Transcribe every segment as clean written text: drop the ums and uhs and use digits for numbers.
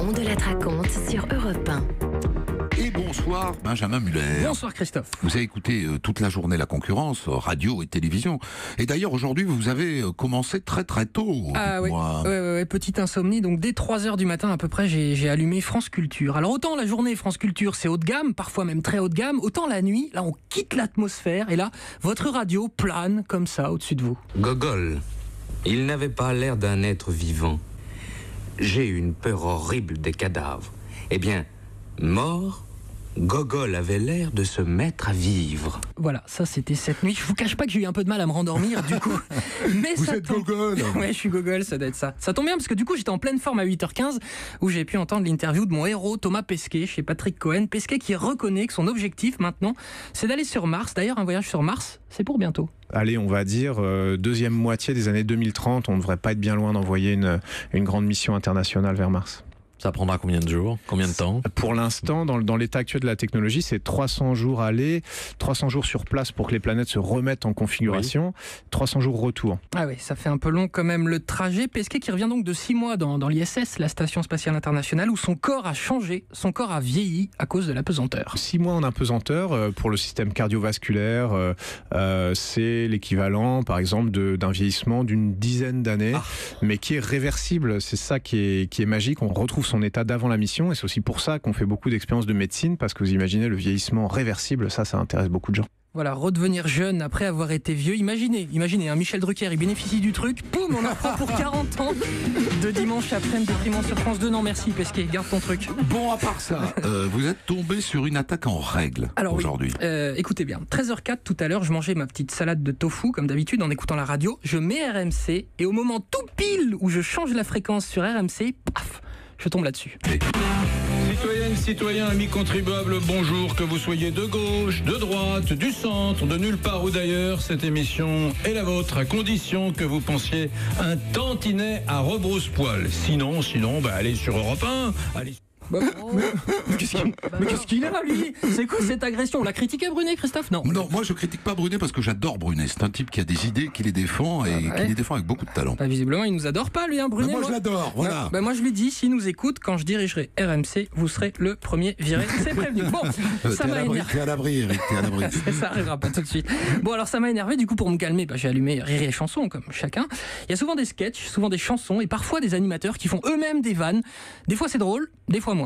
On de la raconte sur Europe 1. Et bonsoir Benjamin Muller. Bonsoir Christophe. Vous avez écouté toute la journée la concurrence, radio et télévision. Et d'ailleurs aujourd'hui vous avez commencé très très tôt. Ah oui, petite insomnie. Donc dès 3h du matin à peu près j'ai allumé France Culture. Alors autant la journée France Culture c'est haut de gamme, parfois même très haut de gamme, autant la nuit, là on quitte l'atmosphère et là votre radio plane comme ça au-dessus de vous. Gogol, il n'avait pas l'air d'un être vivant. J'ai eu une peur horrible des cadavres. Eh bien, mort, Gogol avait l'air de se mettre à vivre. Voilà, ça c'était cette nuit. Je vous cache pas que j'ai eu un peu de mal à me rendormir du coup. Mais vous êtes Gogol. Ouais, je suis Gogol, ça doit être ça. Ça tombe bien parce que du coup j'étais en pleine forme à 8h15 où j'ai pu entendre l'interview de mon héros Thomas Pesquet chez Patrick Cohen. Pesquet qui reconnaît que son objectif maintenant c'est d'aller sur Mars. D'ailleurs un voyage sur Mars, c'est pour bientôt. Allez, on va dire deuxième moitié des années 2030, on ne devrait pas être bien loin d'envoyer une grande mission internationale vers Mars. Ça prendra combien de jours? Combien de temps? Pour l'instant, dans l'état actuel de la technologie, c'est 300 jours aller, 300 jours sur place pour que les planètes se remettent en configuration, 300 jours retour. Ah oui, ça fait un peu long quand même le trajet. Pesquet qui revient donc de 6 mois dans l'ISS, la Station Spatiale Internationale, où son corps a changé, son corps a vieilli à cause de la pesanteur. 6 mois en apesanteur, pour le système cardiovasculaire, c'est l'équivalent, par exemple, d'un vieillissement d'une dizaine d'années, mais qui est réversible. C'est ça qui est magique. On retrouve son état d'avant la mission et c'est aussi pour ça qu'on fait beaucoup d'expériences de médecine parce que vous imaginez le vieillissement réversible, ça intéresse beaucoup de gens. Voilà, redevenir jeune après avoir été vieux. Imaginez, Michel Drucker, il bénéficie du truc, poum, on en reprend pour 40 ans de dimanche après-midi déprimant sur France 2. Non merci Pesquet, garde ton truc. Bon, à part ça, vous êtes tombé sur une attaque en règle aujourd'hui. Oui, écoutez bien, 13h04 tout à l'heure, je mangeais ma petite salade de tofu comme d'habitude en écoutant la radio. Je mets RMC et au moment tout pile où je change la fréquence sur RMC, paf, je tombe là-dessus. Citoyennes, citoyens, amis contribuables, bonjour, que vous soyez de gauche, de droite, du centre, de nulle part ou d'ailleurs, cette émission est la vôtre, à condition que vous pensiez un tantinet à rebrousse-poil. Sinon, allez sur Europe 1, allez... Mais qu'est-ce qu'il a lui? C'est quoi cette agression? On l'a critiqué Brunet, Christophe? Non, moi je critique pas Brunet parce que j'adore Brunet. C'est un type qui a des idées, qui les défend et qui les défend avec beaucoup de talent. Visiblement il nous adore pas lui, Brunet. Moi je l'adore, voilà. Moi je lui dis, s'il nous écoute, quand je dirigerai RMC, vous serez le premier viré. C'est prévenu. Bon, ça m'a énervé. T'es à l'abri, Eric, t'es à l'abri. Ça arrivera pas tout de suite. Bon alors ça m'a énervé, du coup pour me calmer, j'ai allumé Rire et Chanson comme chacun. Il y a souvent des sketchs, souvent des chansons et parfois des animateurs qui font eux-mêmes des vannes. Des fois c'est drôle, des fois moins.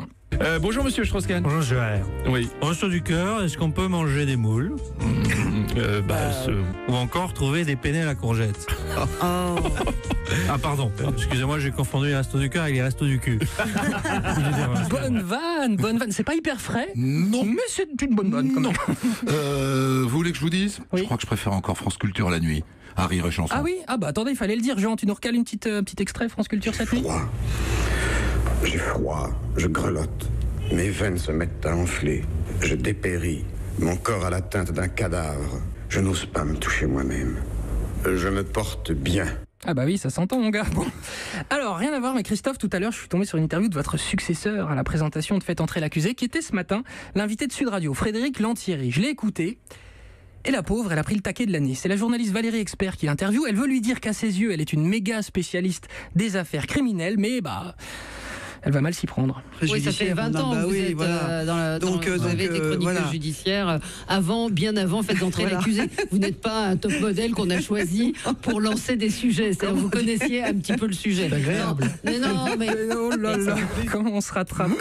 Bonjour monsieur Strauss-Kahn. Bonjour Gérard. Oui. Resto du cœur, est-ce qu'on peut manger des moules ou encore trouver des penne à la courgette? Ah pardon, excusez-moi, j'ai confondu les restos du cœur avec les restos du cul. Bonne vanne. C'est pas hyper frais. Non. Mais c'est une bonne vanne quand même. Vous voulez que je vous dise? Oui. Je crois que je préfère encore France Culture la nuit. À Rire et Chanson. Ah oui? Attendez, il fallait le dire. Jean, tu nous recales une petit extrait France Culture cette nuit? J'ai froid, je grelotte, mes veines se mettent à enfler, je dépéris, mon corps a la teinte d'un cadavre, je n'ose pas me toucher moi-même, je me porte bien. Ah bah oui, ça s'entend mon gars. Bon. Alors, rien à voir, mais Christophe, tout à l'heure, je suis tombé sur une interview de votre successeur à la présentation de Faites entrer l'accusé, qui était ce matin l'invité de Sud Radio, Frédéric Lantieri. Je l'ai écouté. Et la pauvre, elle a pris le taquet de l'année. C'est la journaliste Valérie Expert qui l'interviewe. Elle veut lui dire qu'à ses yeux, elle est une méga spécialiste des affaires criminelles, mais elle va mal s'y prendre. Oui, ça fait 20 ans que vous êtes vous avez été chroniqueuse judiciaire bien avant Faites entrer l'accusé. Vous n'êtes pas un top modèle qu'on a choisi pour lancer des sujets. Vous connaissiez un petit peu le sujet. C'est agréable. Non, mais oh là là, comment on se rattrape?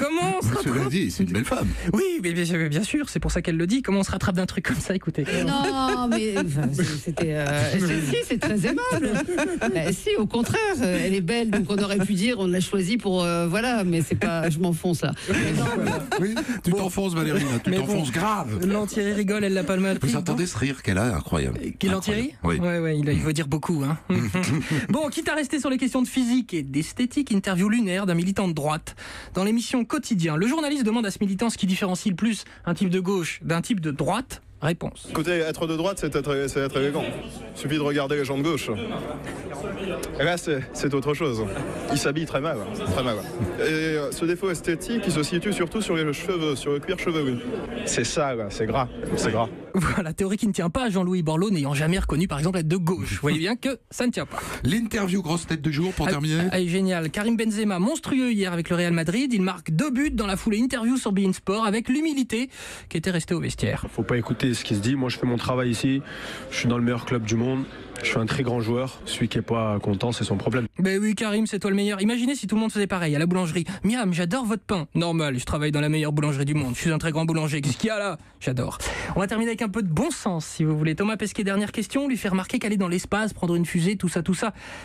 Cela dit, c'est une belle femme. Oui, mais bien sûr, c'est pour ça qu'elle le dit. Comment on se rattrape d'un truc comme ça? Écoutez. Non, mais c'était. C'est très aimable. Si, au contraire, elle est belle, donc on aurait pu dire on l'a choisie pour mais c'est pas, je m'enfonce là. Oui, tu t'enfonces Valérie, là, tu t'enfonces grave. Lantieri rigole, elle l'a pas mal pris. Vous entendez ce rire qu'elle a, incroyable. Qui Lantieri? Oui. Ouais, il veut dire beaucoup. Hein. Bon, quitte à rester sur les questions de physique et d'esthétique, interview lunaire d'un militant de droite. Dans l'émission Quotidien, le journaliste demande à ce militant ce qui différencie le plus un type de gauche d'un type de droite. Réponse. Côté être de droite, c'est être élégant. Il suffit de regarder les gens de gauche. Et là, c'est autre chose. Il s'habille très mal. Et ce défaut esthétique, il se situe surtout sur les cheveux, sur le cuir chevelu. C'est sale, c'est gras. Voilà, théorie qui ne tient pas à Jean-Louis Borloo, n'ayant jamais reconnu par exemple être de gauche. Vous voyez bien que ça ne tient pas. L'interview grosse tête du jour pour terminer. Allez, génial. Karim Benzema, monstrueux hier avec le Real Madrid. Il marque 2 buts dans la foulée interview sur beIN Sport avec l'humilité qui était restée au vestiaire. Faut pas écouter ce qui se dit. Moi, je fais mon travail ici. Je suis dans le meilleur club du monde. Je suis un très grand joueur. Celui qui est pas content, c'est son problème. Ben oui, Karim, c'est toi le meilleur. Imaginez si tout le monde faisait pareil à la boulangerie. Miam, j'adore votre pain. Normal, je travaille dans la meilleure boulangerie du monde. Je suis un très grand boulanger. Qu'est-ce qu'il y a là? J'adore. On va terminer avec un peu de bon sens, si vous voulez. Thomas Pesquet, dernière question. Lui fait remarquer qu'aller dans l'espace, prendre une fusée, tout ça,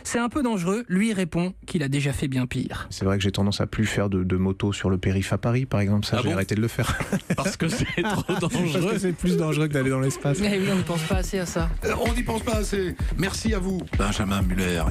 c'est un peu dangereux. Lui répond qu'il a déjà fait bien pire. C'est vrai que j'ai tendance à plus faire de moto sur le périph' à Paris, par exemple. Ça, j'ai arrêté de le faire. Parce que c'est trop dangereux. Parce que c'est plus dangereux que d'aller dans l'espace. Mais oui, on ne pense pas assez à ça. On n'y pense pas assez. Merci à vous, Benjamin Muller.